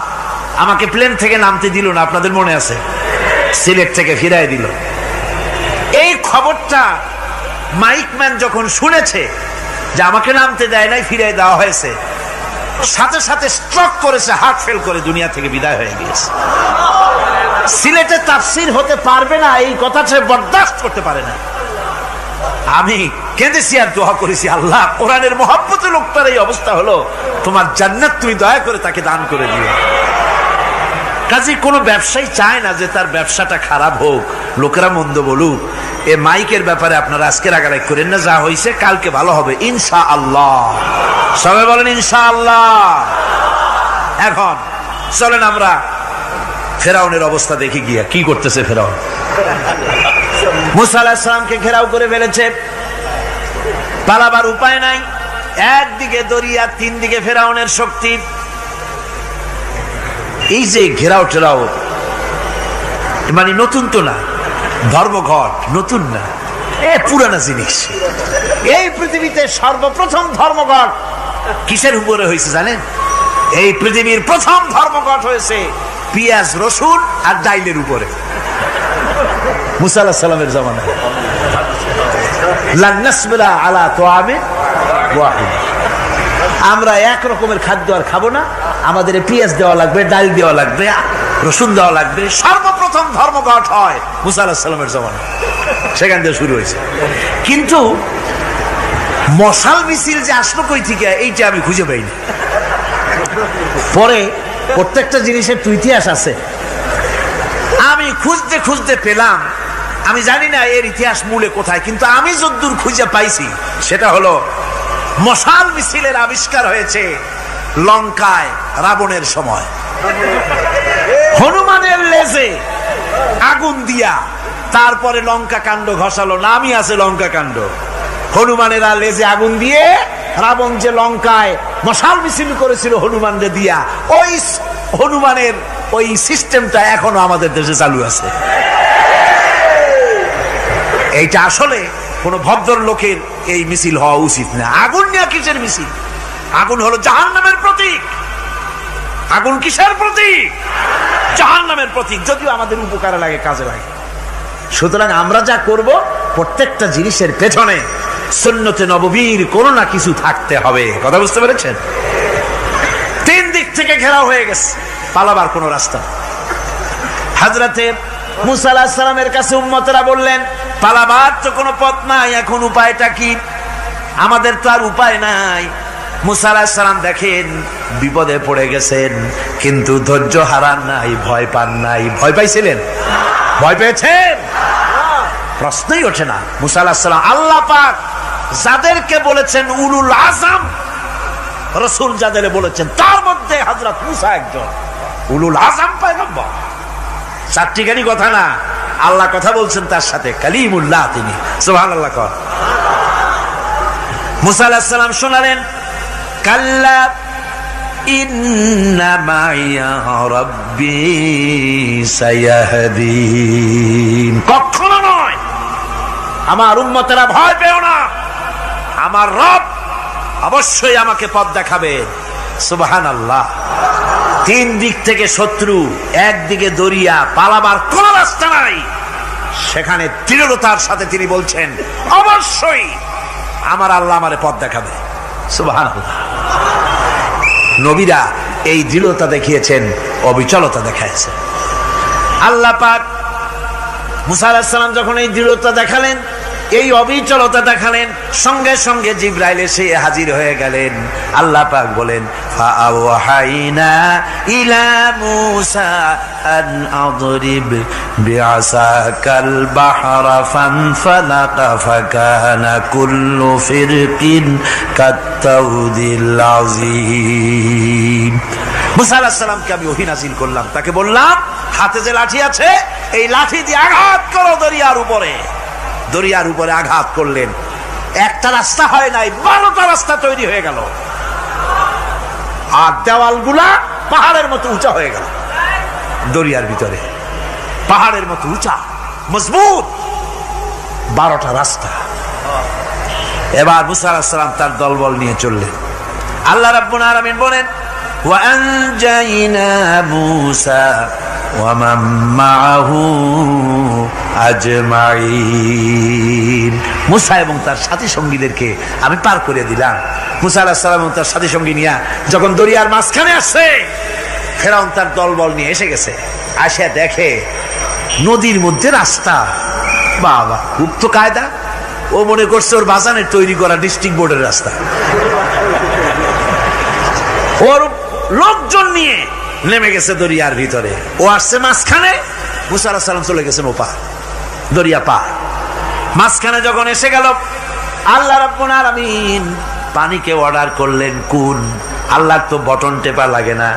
আমাকে প্লেন থেকে নামতে দিল না, আপনাদের মনে আছে? সিলেট থেকে ফিরাই দিল। এই খবরটা মাইকম্যান যখন শুনেছে যে আমাকে নামতে দেয় নাই, ফিরাই দেওয়া হয়েছে, সাথে সাথে স্ট্রোক করেছে, হার্ট ফেল করে দুনিয়া থেকে বিদায় হয়ে গিয়েছে। সিলেটে তাফসির হতে পারবে না, এই কথাটা বরদাস্ত করতে পারে না। আমি কেঁদেছি আর দোয়া করেছি, আল্লাহ, কোরআনের মহব্বতে লোকটার এই অবস্থা হলো, তোমার জান্নাত তুমি দয়া করে তাকে দান করে দিও। কাজে কোনো ব্যবসায়ী চায় না যে তার ব্যবসাটা খারাপ হোক, লোকেরা মন্দ বলুক। এ মাইকের ব্যাপারে আপনারা আজকে রাগারাগ করেন না, যা হয়েছে কালকে ভালো হবে ইনশাআল্লাহ। সবাই বলেন ইনশাআল্লাহ। এখন চলেন আমরা ফেরাউনের অবস্থা দেখে গিয়া কি করতেছে ফেরাউন। মুসা আলাইহিস সালামকে ঘেরাও করে ফেলেছে, পালাবার উপায় নাই। একদিকে দরিয়া, তিন দিকে ফেরাউনের শক্তি। এই যে ঘেরাও টেরাও মানে নতুন তো না, ধর্মঘট নতুন না, পুরানা জিনিস। এই পৃথিবীতে সর্বপ্রথম ধর্মঘট কিসের উপরে হয়েছে জানেন? এই পৃথিবীর প্রথম ধর্মঘট হয়েছে পেঁয়াজ রসুন আর ডাইলের উপরে, মুসা আলাইহিস সালামের জামানায়। লান নাসবিরা আলা তাআমিন ওয়াহিদ, আমরা এক রকমের খাদ্য আর খাবো না, আমাদের পেঁয়াজ দেওয়া লাগবে, ডাল দেওয়া লাগবে, রসুন দেওয়া লাগবে। সর্বপ্রথম ধর্মঘট হয় মুসা আলাইহিস সালামের জামানায়, সেখান থেকে শুরু হয়েছে। কিন্তু মশাল মিছিল যে আসলো কই থেকে, এইটা আমি খুঁজে পাইনি। পরে প্রত্যেকটা জিনিসের তো ইতিহাস আছে, আমি খুঁজতে খুঁজতে পেলাম। আমি জানি না এর ইতিহাস মূলে কোথায়, কিন্তু আমি যদ্দূর খুঁজে পাইছি সেটা হলো মশাল মিছিলের আবিষ্কার হয়েছে লঙ্কায় রাবণের সময়। হনুমানের লেজে আগুন দিয়া তারপরে লঙ্কা কাণ্ড ঘষালো, নামই আছে লঙ্কা কাণ্ড। হনুমানেরা লেজে আগুন দিয়ে রাবণ যে লঙ্কায় মশাল মিছিল করেছিল হনুমানরে দিয়া, ওই হনুমানের ওই সিস্টেমটা এখনো আমাদের দেশে চালু আছে। এইটা আসলে কোন ভদ্রলোকের এই মিছিল হওয়া উচিত না। আগুন নিয়ে কিসের মিছিল? আগুন হলো জাহান্নামের প্রতীক। আগুন কিসের প্রতীক? জাহান্নামের প্রতীক। যদিও আমাদের উপকারে লাগে, কাজে লাগে। সুতরাং আমরা যা করব প্রত্যেকটা জিনিসের পেছনে সুন্নতে নববীর কোনো না কিছু থাকতে হবে। কথা বুঝতে পেরেছেন? তিন দিক থেকে ঘেরাও হয়ে গেছে, পালাবার কোনো রাস্তা। হযরতে মুসা আলাইহিস সালামের কাছে উম্মতেরা বললেন, পালাবার তো কোনো পথ নাই, এখন উপায়টা কি? আমাদের তো আর উপায় নাই। মুসা আলাইহিস সালাম দেখেন বিপদে পড়ে গেছেন, কিন্তু ধৈর্য হারান নাই, ভয় পান নাই। ভয় পাইছিলেন? ভয় পেয়েছেন? প্রশ্নই ওঠে না। মুসা আলাইহিস সালাম আল্লাহ পাক যাদেরকে বলেছেন উলুল আযম রাসূল, যাদের বলেছেন তার মধ্যে হযরত মুসা একজন উলুল আযম পয়গম্বর। চারটিখানি কথা না, আল্লাহ কথা বলছেন তার সাথে, কালিমুল্লাহ তিনি। সুবহানাল্লাহ। কর মুসা আলাইহিস সালাম শোনালেন, কাল্লা ইন্না মাইয়া রাব্বি সায়াহদিন। কখনো নয়, আমার উম্মতেরা ভয় পেও না, আমার রব অবশ্যই আমাকে পথ দেখাবে। সুবহানাল্লাহ। তিন দিক থেকে শত্রু, একদিকে দরিয়া, পালাবার কোন রাস্তা নাই। সেখানে দৃঢ়তার সাথে তিনি বলছেন, অবশ্যই আমার আল্লাহ আমারে পথ দেখাবে। সুবহানাল্লাহ। নবীরা এই দৃঢ়তা দেখিয়েছেন, অবিচলতা দেখাইছেন। আল্লাহ পাক মুসা আলাইহিস সালাম যখন এই দৃঢ়তা দেখালেন, এই অবিচলতা দেখালেন, সঙ্গে সঙ্গে জিবরাইল এসে হাজির হয়ে গেলেন। আল্লাহ পাক বলেন, ফাআওহাইনা ইলা মূসা আন আদরিব বিআসাকাল বাহরা ফানফালাকা ফাকানা কুল্লু ফিরকিন কাত্তাউদিল আযীম। মূসা আলাইহিস সালামকে আমি ওহী নাযিল করলাম, তাকে বললাম হাতে যে লাঠি আছে এই লাঠি দিয়ে আঘাত করো দরিয়ার উপরে। দরিয়ার উপরে আঘাত করলেন, একটা রাস্তা হয় নাই, 12টা রাস্তা তৈরি হয়ে গেল। আর দেওয়ালগুলা পাহাড়ের মতো উঁচা হয়ে গেল। দরিয়ার ভিতরে পাহাড়ের মতো উঁচা মজবুত 12টা রাস্তা। এবার মুসা আলাইহিস সালাম তার দলবল নিয়ে চললেন। আল্লাহ রাব্বুল আলামিন বলেন, ওয়া আনজাইনা মূসা ওয়া মান মাআহু আজমাইন। মুসা এবং তার সাথী সঙ্গীদেরকে আমি পার করে দিলাম। মুসা আলাইহিস সালাম এবং তার সাথী সঙ্গী নিয়ে যখন দরিয়ার মাঝখানে আসছে, ফেরাউন তার দলবল নিয়ে এসে গেছে। আসে দেখে নদীর মধ্যে রাস্তা। বাবা, খুব তো কায়দা। ও মনে করছে ওর বাজানের তৈরি করা ডিস্ট্রিক্ট বোর্ডের রাস্তা। ওর লোকজন নিয়ে নেমে গেছে দরিয়ার ভিতরে, ও আসছে মাঝখানে, মুসা আলাইহিস সালাম চলে গেছেন ওপার, দরিয়া পার। মাঝখানে যখন এসে গেল, আল্লাহ রাব্বুল আলামিন পানিকে অর্ডার করলেন কুন। আল্লাহর তো বটন টেপা লাগে না,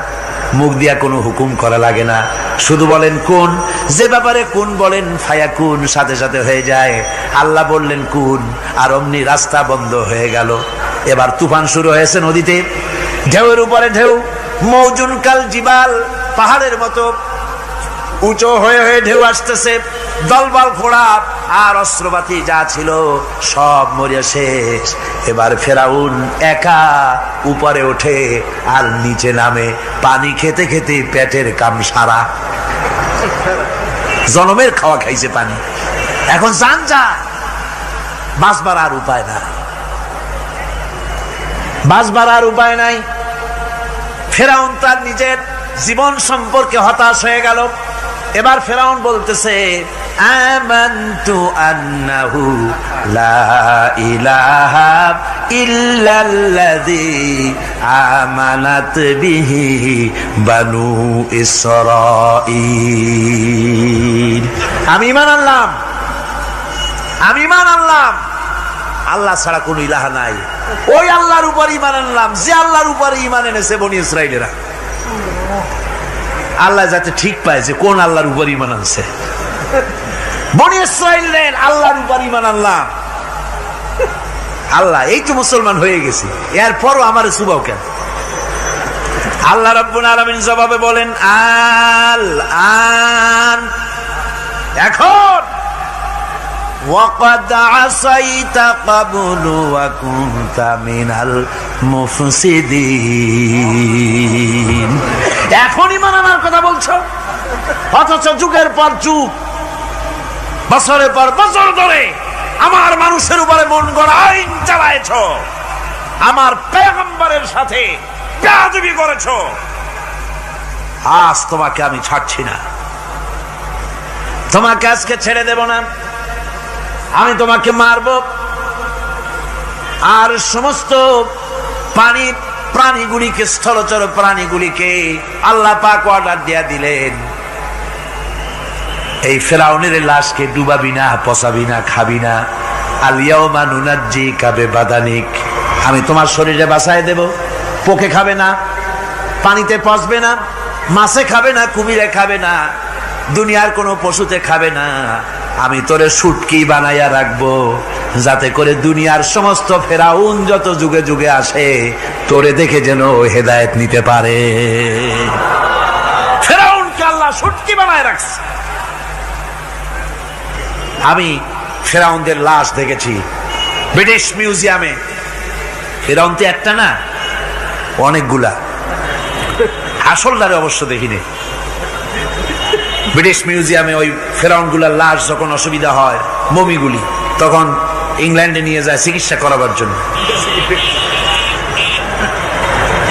মুখ দিয়া কোনো হুকুম করা লাগে না, শুধু বলেন কুন। যে ব্যাপারে কুন বলেন ফায়াকুন, সাথে সাথে হয়ে যায়। আল্লাহ বললেন কুন, আর অমনি রাস্তা বন্ধ হয়ে গেল। এবার তুফান শুরু হয়েছে নদীতে, ঢেউয়ের উপরে ঢেউ, মৌজুন কাল জিবাল, পাহাড়ের মতো উঁচু হয়ে হয়ে ঢেউ আসতেছে। দলবল ঘোড়া আর অস্ত্রপাতি যা ছিল সব মরিয়া শেষ। এবার ফেরাউন একা উপরে ওঠে আর নিচে নামে, পানি খেতে খেতে পেটের কাম সারা, জনমের খাওয়া খাইছে পানি। এখন জান যায়, বাঁচবার আর উপায় না, বাঁচবার আর উপায় নাই। ফেরাউন তার নিজের জীবন সম্পর্কে হতাশ হয়ে গেল। এবার ফেরাউন বলতেছে, আমানতু আন্নাহু লা ইলাহা ইল্লাল্লাযী আমানাত বিহি বানু ইসরাঈল। আমি ঈমান আনলাম, আমি ঈমান আনলাম আল্লাহ ছাড়া কোন ইলাহা নাই। ওই আল্লাহর উপর ঈমান আনলাম যে আল্লাহর উপর ঈমান এনেছে বনি ইসরাঈলেরা। আল্লাহ যাতে ঠিক পায় যে কোন আল্লাহর উপর ঈমান আনছে। বনি ইসরাঈলের আল্লাহর উপর ঈমান আনলাম। আল্লাহ এই তো মুসলমান হয়ে গেছি, এরপরও আমার সুবাও কেন? আল্লাহ রাব্বুল আলামিন জবাবে বলেন, আল আন, এখন ওয়াকাদ আসাইতা ক্বাবলু ওয়া কুনতা মিনাল মুফসিদিন। এখন ঈমান আনার কথা বলছো, অথচ যুগের পর যুগ, বছরের পর বছর ধরে আমার মানুষের উপরে মন গড়া আইন চালায়েছ, আমার পয়গম্বরের সাথে বেয়াদবি করেছ। আজ তোমাকে আমি ছাড়ছি না, তোমাকে আজকে ছেড়ে দেব না, আমি তোমাকে মারব। আর সমস্ত প্রাণীগুলিকে, স্থলচর প্রাণীগুলিকে আল্লাহ পাক অর্ডার দিয়া দিলেন, এই ফেরাউনের লাশকে ডুবাবি না, পচাবি না, খাবি না। আলিয়াউমা নুনাজ্জিকা বিবাদানিক, আমি তোমার শরীরে বাঁচায় দেব। পোকে খাবে না, পানিতে পচবে না, মাছে খাবে না, কুমিরে খাবে না, দুনিয়ার কোনো পশুতে খাবে না। আমি তোরে শুটকি বানাইয়া রাখবো, যাতে করে দুনিয়ার সমস্ত ফেরাউন যত যুগে যুগে আসে তোরে দেখে যেন হেদায়েত নিতে পারে। ফেরাউনকে আল্লাহ শুটকি বানায় রাখছে। আমি ফেরাউনদের লাশ দেখেছি ব্রিটিশ মিউজিয়ামে। ফেরাউন তো একটা না, অনেকগুলা। আসলদারে অবশ্য দেখিনি। ব্রিটিশ মিউজিয়ামে ওই ফেরাউনগুলার লাশ যখন অসুবিধা হয়, মমিগুলি, তখন ইংল্যান্ডে নিয়ে যায় চিকিৎসা করাবার জন্য।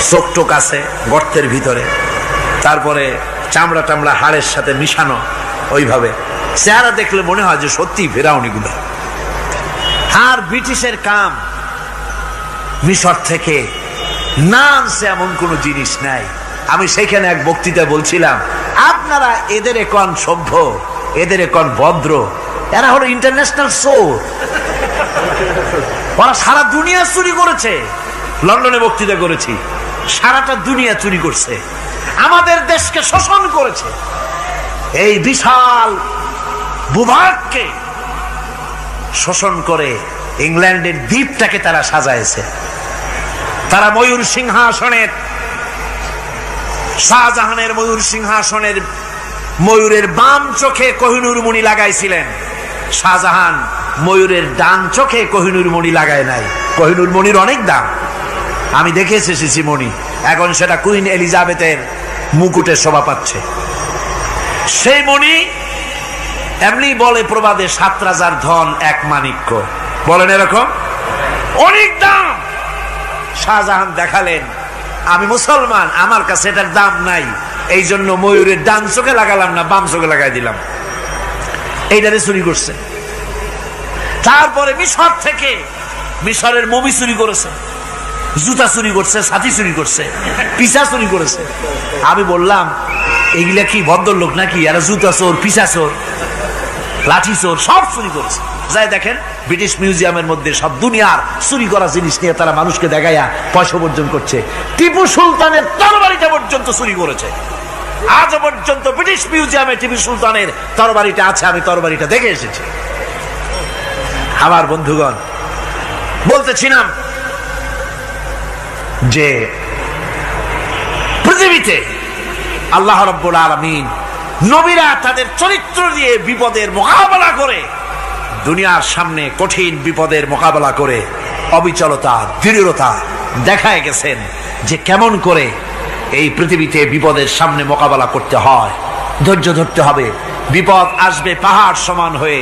চোখ টোক আছে গর্তের ভিতরে, তারপরে চামড়া টামড়া হাড়ের সাথে মিশানো, ওইভাবে চেহারা দেখলে মনে হয় যে সত্যি ফেরাউনিগুলো। আর ব্রিটিশের কাম মিশর থেকে না আনছে এমন কোন জিনিস নাই। আমি সেখানে এক বক্তৃতা বলছিলাম, আপনারা এদের এখন সভ্য, এদের এখন ভদ্র, এরা হলো ইন্টারন্যাশনাল চোর। ওরা সারা দুনিয়া চুরি করেছে। লন্ডনে বক্তৃতা করেছি, সারাটা দুনিয়া চুরি করছে, আমাদের দেশকে শোষণ করেছে। এই বিশাল ভূভাগকে শোষণ করে ইংল্যান্ডের দ্বীপটাকে তারা সাজাইছে। তারা ময়ূর সিংহাসনের, শাহজাহানের ময়ূর সিংহাসনের ময়ূরের বাম চোখে কোহিনূর মণি লাগাইছিলেন। শাহজাহান ময়ূরের ডান চোখে কোহিনূর মণি লাগায় নাই। কোহিনূর মণির অনেক দাম, আমি দেখে এসেছি মণি। এখন সেটা কুইন এলিজাবেথের মুকুটে শোভা পাচ্ছে। সেই মণি এমনি বলে প্রবাদে, 7 রাজার ধন এক মাণিক্য, বলেন এরকম, অনেক দাম। শাহজাহান দেখালেন, আমি মুসলমান, আমার কাছে এটার দাম নাই, এই জন্য ময়ূরের ডান চোখে লাগালাম না, বাম চোখে লাগাই দিলাম। এইটারে চুরি করছে। তারপরে মিশর থেকে, মিশরের মমি চুরি করেছে, জুতা চুরি করছে, ছাতি চুরি করছে, পিসা চুরি করেছে। আমি বললাম, এগুলা কি ভদ্রলোক নাকি? এরা জুতা চোর, পিসা চোর, লাঠি চোর, সব চুরি করেছে। যাই দেখেন ব্রিটিশ মিউজিয়ামের মধ্যে সব দুনিয়ার চুরি করা জিনিস নিয়ে তারা মানুষকে দেখাইয়া পয়সা উপার্জন করছে। টিপু সুলতানের তরবারিটা পর্যন্ত চুরি করেছে। আজ পর্যন্ত ব্রিটিশ মিউজিয়ামে টিপু সুলতানের তরবারিটা আছে, আমি তরবারিটা দেখে এসেছি। আমার বন্ধুগণ, বলতেছিলাম যে পৃথিবীতে আল্লাহ রাব্বুল আলামিন নবীরা তাদের চরিত্র দিয়ে বিপদের মোকাবেলা করে দুনিয়ার সামনে কঠিন বিপদের মোকাবেলা করে অবিচলতা, দৃঢ়তা দেখায় গেছেন যে কেমন করে এই পৃথিবীতে বিপদের সামনে মোকাবেলা করতে হয়। ধৈর্য ধরতে হবে, বিপদ আসবে পাহাড় সমান হয়ে,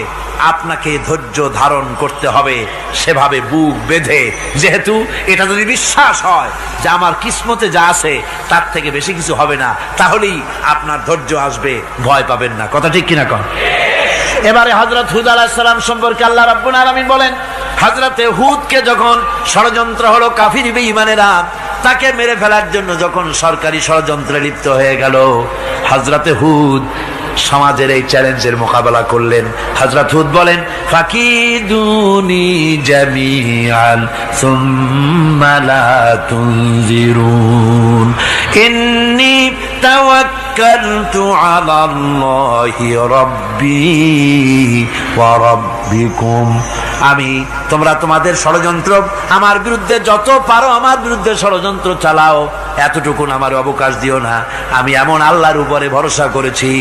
আপনাকে ধৈর্য ধারণ করতে হবে সেভাবে বুক বেঁধে। যেহেতু এটা যদি বিশ্বাস হয় যে আমার কিসমতে যা আছে তার থেকে বেশি কিছু হবে না, তাহলেই আপনার ধৈর্য আসবে, ভয় পাবেন না। কথা ঠিক কিনা কন? এবারে হযরত হুদ আলাইহিস সালাম সম্পর্কে আল্লাহ রাব্বুল আলামিন বলেন, হযরতে হুদকে যখন ষড়যন্ত্র হলো, কাফির বেঈমানেরা তাকে মেরে ফেলার জন্য যখন সরকারি ষড়যন্ত্রে লিপ্ত হয়ে গেল, হযরতে হুদ সমাজের এই চ্যালেঞ্জের মোকাবেলা করলেন। হযরত হুদ বলেন, ফাকিদুনি জামিআন সুম্মা লা তুনজিরুন ইন্নী তাওয়াক্কালতু আলাল্লাহি রাব্বি ওয়া রাব্বিকুম। তোমরা তোমাদের ষড়যন্ত্র আমার বিরুদ্ধে যত পারো আমার বিরুদ্ধে ষড়যন্ত্র চালাও, এতটুকু আমার অবকাশ দিও না। আমি এমন আল্লাহর উপরে ভরসা করেছি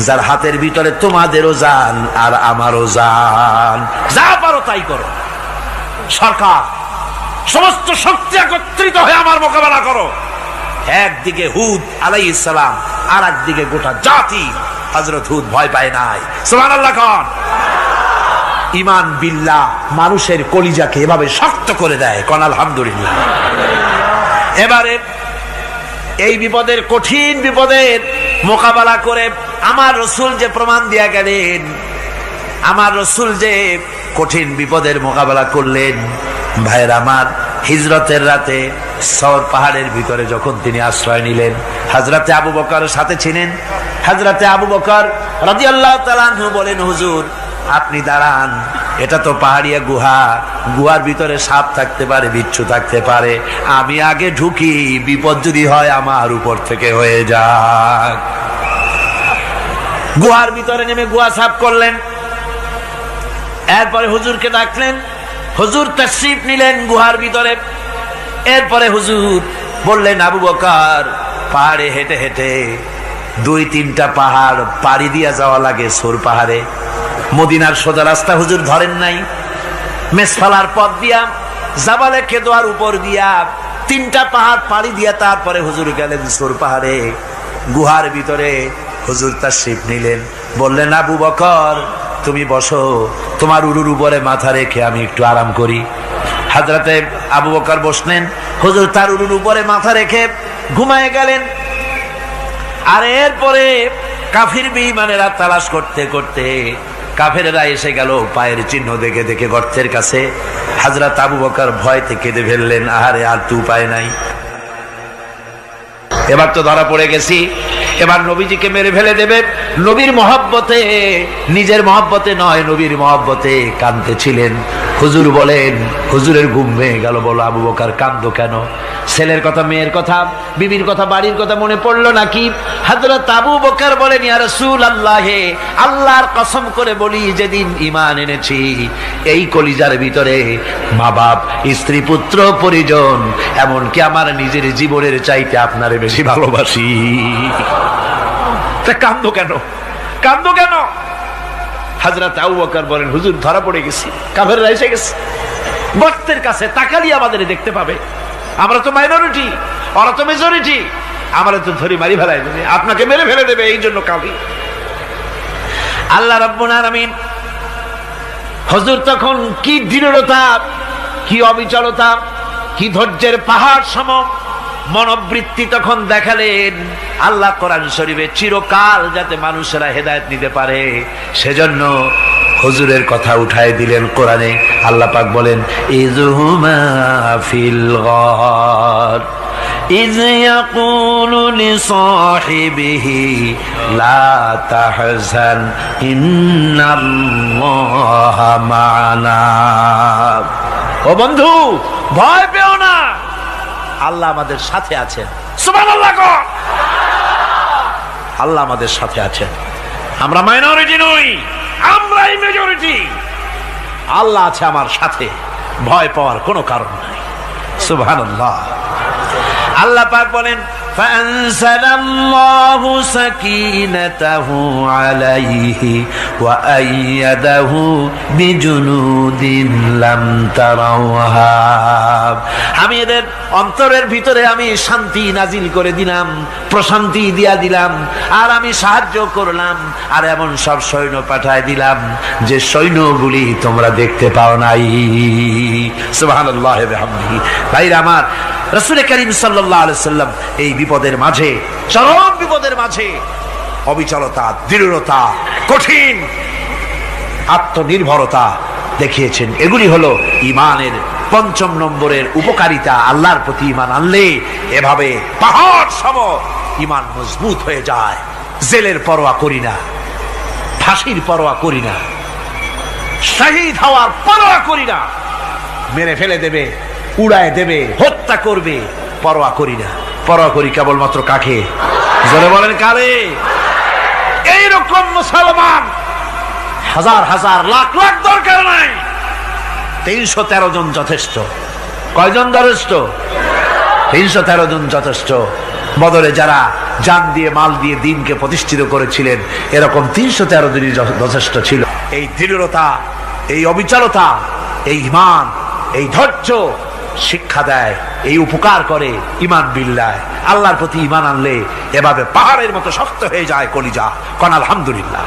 যার হাতের ভিতরে তোমাদেরও জান আর আমারও জান। যা পারো তাই করো। সরকার সমস্ত শক্তি একত্রিত হয়ে আমার মোকাবেলা করো। একদিকে হুদ আলাইহিস সালাম, আর একদিকে গোটা জাতি। হযরত হুদ ভয় পায় নাই। সুবহানাল্লাহ খান। ঈমান বিল্লাহ মানুষের কলিজাকে এভাবে শক্ত করে দেয়। কোন আলহামদুলিল্লাহ। এবারে এই বিপদের, কঠিন বিপদের মোকাবেলা করে আমার রাসূল যে প্রমাণ দিয়া গেলেন, আমার রাসূল যে কঠিন বিপদের মোকাবেলা করলেন, ভাইয়ের আমার, হিজরতের রাতে সওর পাহাড়ের ভিতরে যখন তিনি আশ্রয় নিলেন, হযরতে আবু বকর সাথে ছিলেন। হযরতে আবু বকর রাদিয়াল্লাহু তাআলা আনহু বলেন, হুজুর আপনি দাঁড়ান, এটা তো পাহাড়িয়া গুহা, গুহার ভিতরে সাপ থাকতে পারে, বিচ্ছু থাকতে পারে, আমি আগে ঢুকি, বিপদ যদি হয় আমার উপর থেকে হয়ে যাক। গুহার ভিতরে নেমে গুহা সাফ করলেন। এরপরে হুজুরকে ডাকলেন, হুজুর তাশরীফ নিলেন গুহার ভিতরে। এরপরে হুজুর বললেন, আবু বকর পাহাড়ে হেঁটে হেঁটে 2-3টা পাহাড় পাড়ি দিয়া যাওয়া লাগে সৌর পাহাড়ে। মদিনার সোজা রাস্তা হুজুর ধরেন নাই, মেসফালার পথ দিয়া, জাবালে কেদোয়ার উপর দিয়া 3টা পাহাড় পাড়ি দিয়া তারপরে হুজুর গেলেন সৌর পাহাড়ে। গুহার ভিতরে হুজুর তাশরীফ নিলেন। বললেন, আবু বকর তুমি বসো, তোমার উরুর উপরে মাথা রেখে আমি একটু আরাম করি। হযরতে আবু বকর বসলেন, হুজুর তার উরুর উপরে মাথা রেখে ঘুমায় গেলেন। আর এরপরে কাফির বেঈমানেরা তালাশ করতে করতে কাফেরেরা এসে গেল পায়ের চিহ্ন দেখে দেখে গর্তের কাছে। হযরত আবু বকর ভয়তে কেঁদে ফেললেন, আহারে আর তো উপায় নাই, এবার তো ধরা পড়ে গেছি, এবার নবীজিকে মেরে ফেলে দেবে। নবীর মহব্বতে, নিজের মহব্বতে নয়, নবীর মহব্বতে কাঁদতেছিলেন। হুজুর বলেন, হুজুরের ঘুম ভেঙে গেল। বলো আবু বকর কাঁদো কেন? ছেলের কথা, মেয়ের কথা, বিবির কথা, বাড়ির কথা মনে পড়লো নাকি? হযরত আবু বকর বলেন, ইয়া রাসূলুল্লাহ, আল্লাহর কসম করে বলি, যেদিন ঈমান এনেছি এই কলিজার ভিতরে মা বাপ, স্ত্রী, পুত্র, পরিজন, এমনকি আমার নিজের জীবনের চাইতে আপনারে বেশি ভালোবাসি। তা কাঁদো কেন? কাঁদো কেন? হযরত আবু বকর বলেন, হুজুর ধরা পড়ে গেছি, কাফেররা এসে গেছে গর্তের কাছে, তাকালি আমাদের দেখতে পাবে, আমরা তো মাইনরিটি, ওরা তো মেজরিটি, আমরা তো ধরে মারি ফেলাই দেবে, আপনাকে মেরে ফেলে দেবে, এই জন্য কাঁদি। আল্লাহ রাব্বুল আলামিন, হুজুর তখন কি দৃঢ়তা, কি অবিচলতা, কি ধৈর্যের পাহাড় সম মনোবৃত্তি তখন দেখালেন। আল্লাহ কোরআন শরীফে চিরকাল যাতে মানুষেরা হেদায়েত নিতে পারে সেজন্য হুজুরের কথা উঠায় দিলেন কোরআনে। আল্লাহ পাক বলেন, ইযহুমা ফিল গার ইয ইয়াকুলু লিসাহিবিহি লা তাহজান ইন্নাল্লাহা মা'ানা। ও বন্ধু, ভয় পেও না, আল্লাহ আমাদের সাথে আছেন। সুবহানাল্লাহ। আল্লাহ আমাদের সাথে আছেন। আমরা মাইনরিটি নই, আমরাই মেজরিটি। আল্লাহ আছে আমার সাথে, ভয় পাওয়ার কোনো কারণ নাই। সুবহানাল্লাহ। আল্লাহ পাক বলেন, فأنزل الله سكينته عليه وأيده بجنود لم تروها। আমি এদের অন্তরের ভিতরে আমি শান্তি নাজিল করে দিলাম, প্রশান্তি দিয়া দিলাম, আর আমি সাহায্য করলাম, আর এমন সব সৈন্য পাঠায় দিলাম যে সৈন্যগুলি তোমরা দেখতে পাও নাই। সুবহানাল্লাহ ওয়া বিহামদিহি। ভাইরা আমার, রাসূল করিম সাল্লাল্লাহু আলাইহি সাল্লাম এই বিপদের মাঝে, চরম বিপদের মাঝে অবিচলতা, দৃঢ়তা, কঠিন আত্মনির্ভরতা দেখিয়েছেন। এগুলি হলো ঈমানের পঞ্চম নম্বরের উপকারিতা। আল্লাহর প্রতি ঈমান আনলে এভাবে পাহাড় সম ঈমান মজবুত হয়ে যায়। জেলের পরোয়া করি না, ফাঁসির পরোয়া করি না, শহীদ হওয়ার পরোয়া করি না, মেরে ফেলে দেবে, উড়ায় দেবে, হত্যা করবে, পরোয়া করি না। পরোয়া করি কেবলমাত্র কাকে? জোরে বলেন কারে? এইরকম মুসলমান হাজার হাজার লাখ লাখ দরকার নাই, 313 জন যথেষ্ট। কয়জন যথেষ্ট? 313 জন যথেষ্ট। বদরে যারা জান দিয়ে, মাল দিয়ে দ্বীনকে প্রতিষ্ঠিত করেছিলেন, এরকম 313 জনই যথেষ্ট ছিল। এই দৃঢ়তা, এই অবিচলতা, এই ঈমান, এই ধৈর্য শিক্ষা দেয়, এই উপকার করে ঈমান বিল্লাহ। আল্লাহর প্রতি ঈমান আনলে এভাবে পাহাড়ের মতো শক্ত হয়ে যায় কলিজা। কোন আলহামদুলিল্লাহ।